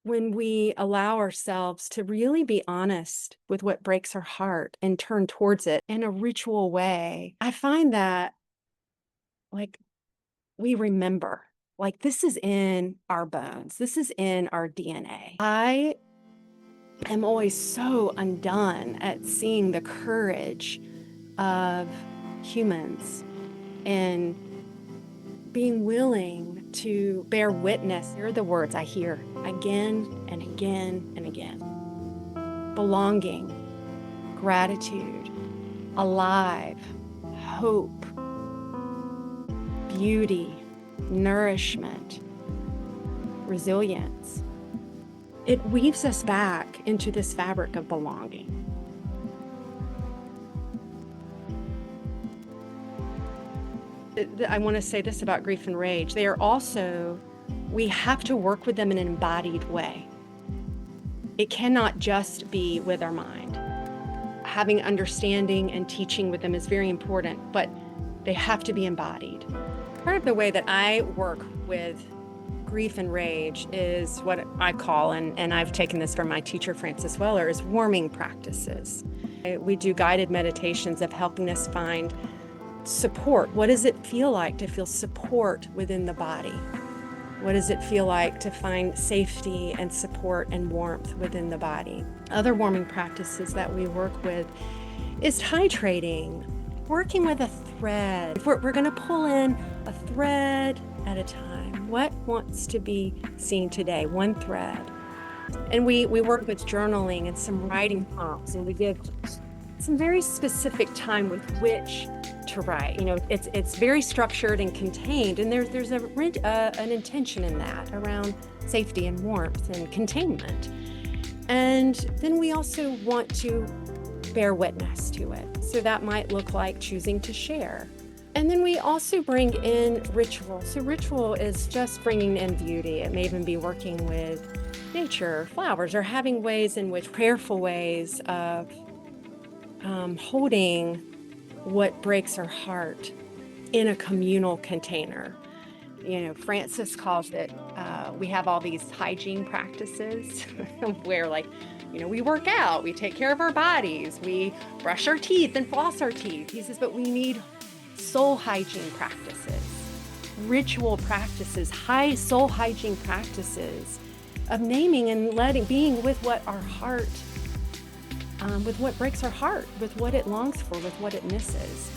when we allow ourselves to really be honest with what breaks our heart and turn towards it in a ritual way, I find that like we remember, like this is in our bones, this is in our DNA. I am always so undone at seeing the courage of humans and being willing to bear witness. Here are the words I hear again and again and again: belonging, gratitude, alive, hope, beauty, nourishment, resilience. It weaves us back into this fabric of belonging. I want to say this about grief and rage. They are also, we have to work with them in an embodied way. It cannot just be with our mind. Having understanding and teaching with them is very important, but they have to be embodied. Part of the way that I work with grief and rage is what I call, and I've taken this from my teacher, Francis Weller, is warming practices. We do guided meditations of helping us find support. What does it feel like to feel support within the body? What does it feel like to find safety and support and warmth within the body? Other warming practices that we work with is titrating, working with a thread. We're going to pull in a thread at a time. What wants to be seen today? One thread. And we work with journaling and some writing prompts, and we give some very specific time with which to write. You know, it's very structured and contained, and there's an intention in that around safety and warmth and containment. And then we also want to bear witness to it. So that might look like choosing to share. And then we also bring in ritual. So ritual is just bringing in beauty. It may even be working with nature, flowers, or having ways in which, prayerful ways of holding what breaks our heart in a communal container. You know, Francis calls it, we have all these hygiene practices where, like, you know, we work out, we take care of our bodies, we brush our teeth and floss our teeth. He says, but we need soul hygiene practices, ritual practices, high soul hygiene practices of naming and being with what our heart, with what breaks our heart, with what it longs for, with what it misses.